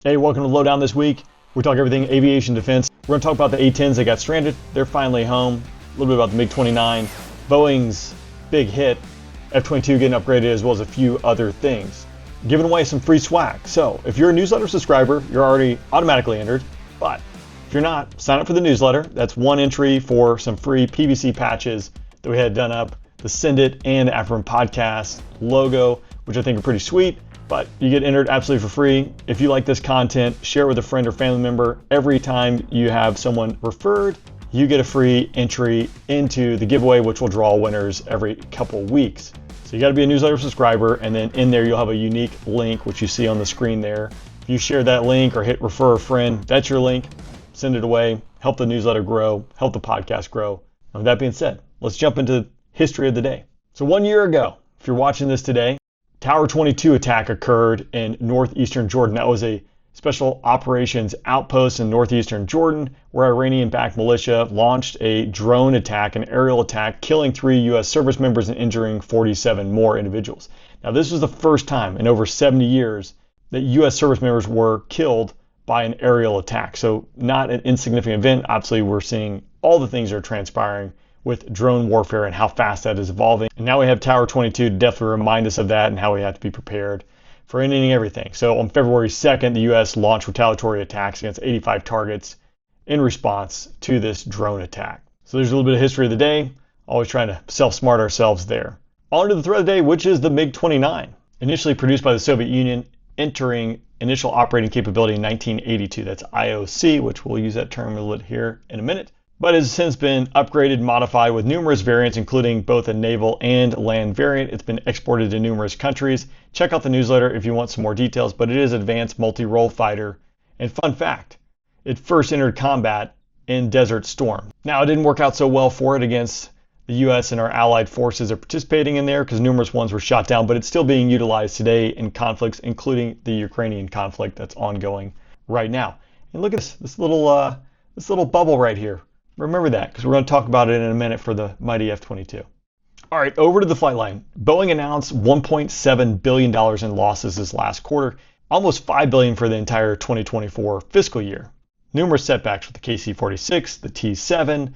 Hey, welcome to Lowdown this week. We talk everything aviation defense. We're going to talk about the A-10s that got stranded. They're finally home. A little bit about the MiG-29, Boeing's big hit, F-22 getting upgraded, as well as a few other things. Giving away some free swag. So if you're a newsletter subscriber, you're already automatically entered. But if you're not, sign up for the newsletter. That's one entry for some free PVC patches that we had done up, the Send It and the Afterburn podcast logo, which I think are pretty sweet. But you get entered absolutely for free. If you like this content, share it with a friend or family member. Every time you have someone referred, you get a free entry into the giveaway, which will draw winners every couple weeks. So you got to be a newsletter subscriber, and then in there you'll have a unique link, which you see on the screen there. If you share that link or hit refer a friend, that's your link. Send it away, help the newsletter grow, help the podcast grow. And with that being said, let's jump into history of the day. So 1 year ago, if you're watching this today, Tower 22 attack occurred in northeastern Jordan. That was a special operations outpost in northeastern Jordan where Iranian-backed militia launched a drone attack, an aerial attack, killing 3 U.S. service members and injuring 47 more individuals. Now, this was the first time in over 70 years that U.S. service members were killed by an aerial attack. So not an insignificant event. Obviously, we're seeing all the things that are transpiring with drone warfare and how fast that is evolving. And now we have Tower 22 to definitely remind us of that and how we have to be prepared for anything and everything. So on February 2nd, the U.S. launched retaliatory attacks against 85 targets in response to this drone attack. So there's a little bit of history of the day, always trying to self-smart ourselves there. On to the threat of the day, which is the MiG-29. Initially produced by the Soviet Union, entering initial operating capability in 1982. That's IOC, which we'll use that term a little bit here in a minute, but has since been upgraded, modified with numerous variants, including both a naval and land variant. It's been exported to numerous countries. Check out the newsletter if you want some more details, but it is an advanced multi-role fighter. And fun fact, it first entered combat in Desert Storm. Now, it didn't work out so well for it against the U.S. and our allied forces that are participating in there because numerous ones were shot down, but it's still being utilized today in conflicts, including the Ukrainian conflict that's ongoing right now. And look at this little bubble right here. Remember that, because we're going to talk about it in a minute for the mighty F-22. All right, over to the flight line. Boeing announced $1.7 billion in losses this last quarter, almost $5 billion for the entire 2024 fiscal year. Numerous setbacks with the KC-46, the T-7,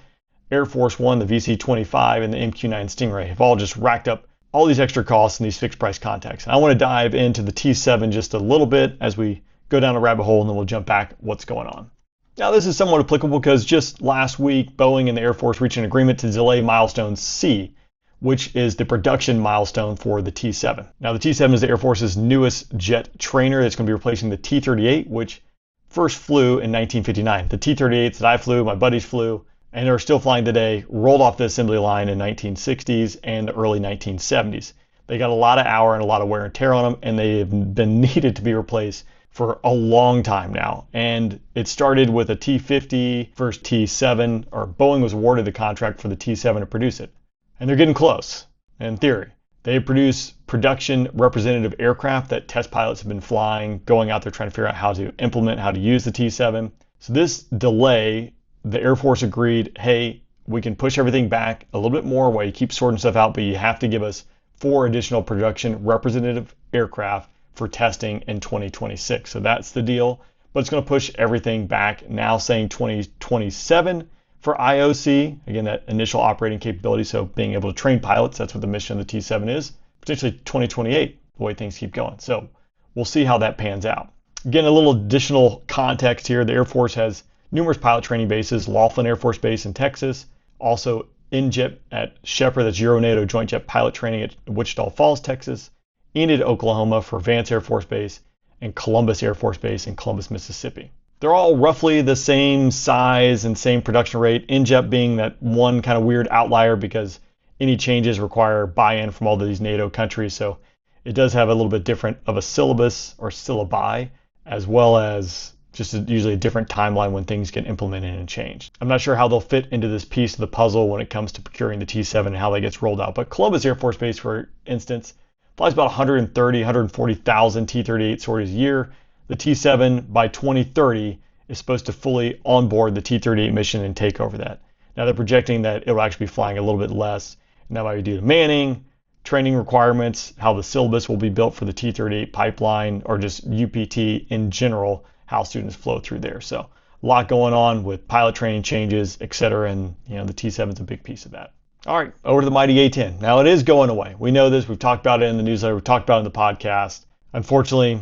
Air Force One, the VC-25, and the MQ-9 Stingray have all just racked up all these extra costs in these fixed price contracts. And I want to dive into the T-7 just a little bit as we go down a rabbit hole, and then we'll jump back what's going on. Now, this is somewhat applicable because just last week, Boeing and the Air Force reached an agreement to delay milestone C, which is the production milestone for the T-7. Now, the T-7 is the Air Force's newest jet trainer that's going to be replacing the T-38, which first flew in 1959. The T-38s that I flew, my buddies flew, and are still flying today, rolled off the assembly line in 1960s and early 1970s. They got a lot of hour and a lot of wear and tear on them, and they have been needed to be replaced for a long time now. And it started with a T-50, first T-7, or Boeing was awarded the contract for the T-7 to produce it. And they're getting close, in theory. They produce production representative aircraft that test pilots have been flying, going out there trying to figure out how to implement, how to use the T-7. So this delay, the Air Force agreed, hey, we can push everything back a little bit more while you keep sorting stuff out, but you have to give us 4 additional production representative aircraft for testing in 2026. So that's the deal, but it's going to push everything back, now saying 2027 for IOC, again, that initial operating capability, so being able to train pilots, that's what the mission of the T-7 is, potentially 2028, the way things keep going. So we'll see how that pans out. Again, a little additional context here, the Air Force has numerous pilot training bases, Laughlin Air Force Base in Texas, also NJET at Shepherd, that's Euro-NATO Joint Jet Pilot Training at Wichita Falls, Texas, Enid, Oklahoma for Vance Air Force Base, and Columbus Air Force Base in Columbus, Mississippi. They're all roughly the same size and same production rate, NJET being that one kind of weird outlier because any changes require buy-in from all of these NATO countries, so it does have a little bit different of a syllabus or syllabi, as well as just usually a different timeline when things get implemented and changed. I'm not sure how they'll fit into this piece of the puzzle when it comes to procuring the T-7 and how that gets rolled out, but Columbus Air Force Base, for instance, flies about 140,000 T-38 sorties a year. The T-7 by 2030 is supposed to fully onboard the T-38 mission and take over that. Now they're projecting that it will actually be flying a little bit less, and that might be due to manning, training requirements, how the syllabus will be built for the T-38 pipeline, or just UPT in general, how students flow through there. So a lot going on with pilot training changes, etc. And the T7 is a big piece of that. All right, over to the mighty A-10. Now it is going away. We know this. We've talked about it in the newsletter. We've talked about it in the podcast. Unfortunately,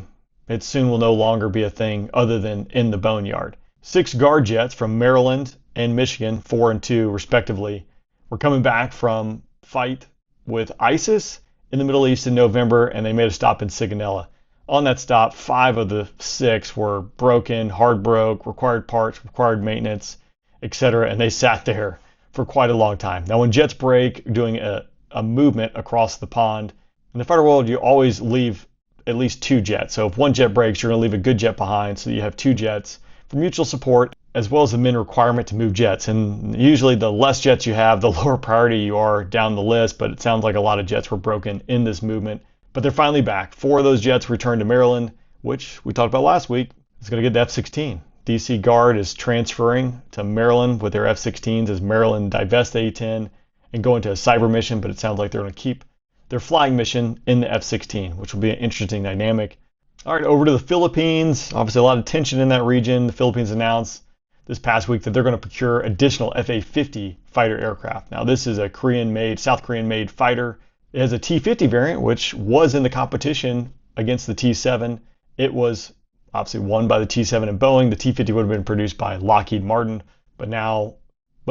it soon will no longer be a thing other than in the boneyard. 6 guard jets from Maryland and Michigan, 4 and 2 respectively, were coming back from fight with ISIS in the Middle East in November, and they made a stop in Sigonella. On that stop, 5 of the 6 were broken, hard broke, required parts, required maintenance, etc., and they sat there for quite a long time. Now, when jets break doing a movement across the pond, in the fighter world, you always leave at least 2 jets. So if one jet breaks, you're going to leave a good jet behind, so you have 2 jets for mutual support, as well as the min requirement to move jets. And usually the less jets you have, the lower priority you are down the list, but it sounds like a lot of jets were broken in this movement. But they're finally back. 4 of those jets returned to Maryland, which we talked about last week. It's going to get the F-16. DC Guard is transferring to Maryland with their F-16s as Maryland divests the A-10 and go into a cyber mission, but it sounds like they're going to keep their flying mission in the F-16, which will be an interesting dynamic. All right, over to the Philippines. Obviously a lot of tension in that region. The Philippines announced this past week that they're going to procure additional F-A-50 fighter aircraft. Now this is a South Korean made fighter. It has a T-50 variant, which was in the competition against the T-7. It was obviously won by the T-7 and Boeing. The T-50 would have been produced by Lockheed Martin, but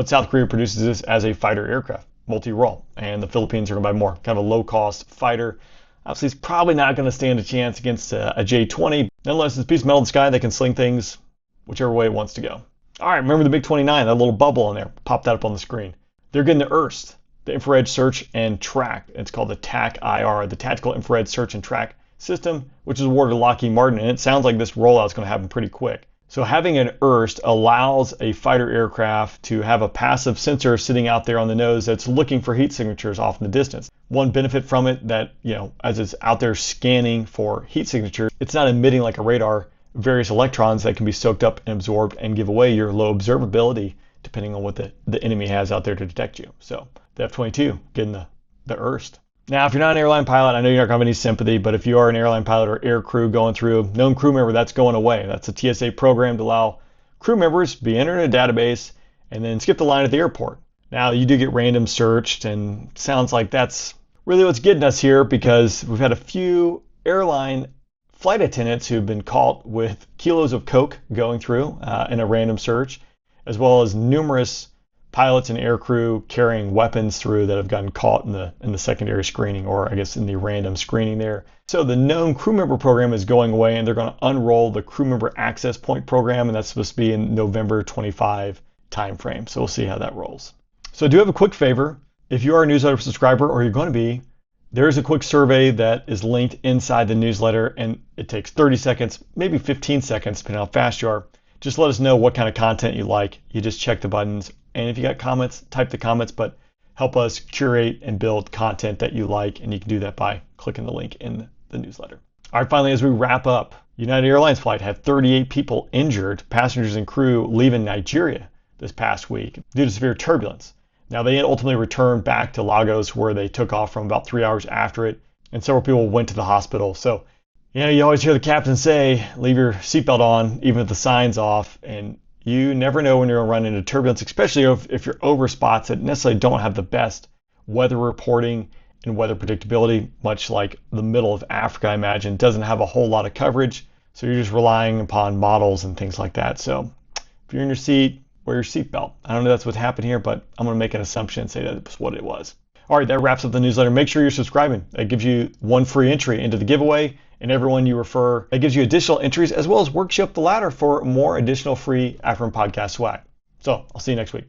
South Korea produces this as a fighter aircraft, multi-role, and the Philippines are going to buy more, kind of a low-cost fighter. Obviously, it's probably not going to stand a chance against a J-20. Nonetheless, it's a piece of metal in the sky that can sling things whichever way it wants to go. All right, remember the MiG-29, that little bubble in there. Pop that up on the screen. They're getting the IRST, the Infrared Search and Track. It's called the TAC-IR, the Tactical Infrared Search and Track System, which is awarded to Lockheed Martin, and it sounds like this rollout is going to happen pretty quick. So having an IRST allows a fighter aircraft to have a passive sensor sitting out there on the nose that's looking for heat signatures off in the distance. One benefit from it that, as it's out there scanning for heat signatures, it's not emitting like a radar various electrons that can be soaked up and absorbed and give away your low observability depending on what the enemy has out there to detect you. So the F-22 getting the IRST. Now, if you're not an airline pilot, I know you're not going to have any sympathy, but if you are an airline pilot or air crew going through, known crew member, that's going away. That's a TSA program to allow crew members to be entered in a database and then skip the line at the airport. Now, you do get random searched, and sounds like that's really what's getting us here, because we've had a few airline flight attendants who've been caught with kilos of coke going through in a random search, as well as numerous pilots and air crew carrying weapons through that have gotten caught in the secondary screening, or I guess in the random screening there. So the known crew member program is going away, and they're going to unroll the crew member access point program, and that's supposed to be in November 25 timeframe. So we'll see how that rolls. So I do have a quick favor. If you are a newsletter subscriber, or you're going to be, there is a quick survey that is linked inside the newsletter, and it takes 30 seconds, maybe 15 seconds, depending on how fast you are. Just let us know what kind of content you like. You just check the buttons. And if you got comments, type the comments, but help us curate and build content that you like. And you can do that by clicking the link in the newsletter. All right, finally, as we wrap up, United Airlines flight had 38 people injured, passengers and crew leaving Nigeria this past week due to severe turbulence. Now, they ultimately returned back to Lagos, where they took off from about 3 hours after it, and several people went to the hospital. So, you always hear the captain say, leave your seatbelt on, even if the sign's off, and you never know when you're going to run into turbulence, especially if you're over spots that necessarily don't have the best weather reporting and weather predictability, much like the middle of Africa, I imagine, doesn't have a whole lot of coverage. So you're just relying upon models and things like that. So if you're in your seat, wear your seatbelt. I don't know if that's what happened here, but I'm going to make an assumption and say that it's what it was. All right, that wraps up the newsletter. Make sure you're subscribing. That gives you one free entry into the giveaway, and everyone you refer, that gives you additional entries, as well as works you up the ladder for more additional free Afterburn podcast swag. So I'll see you next week.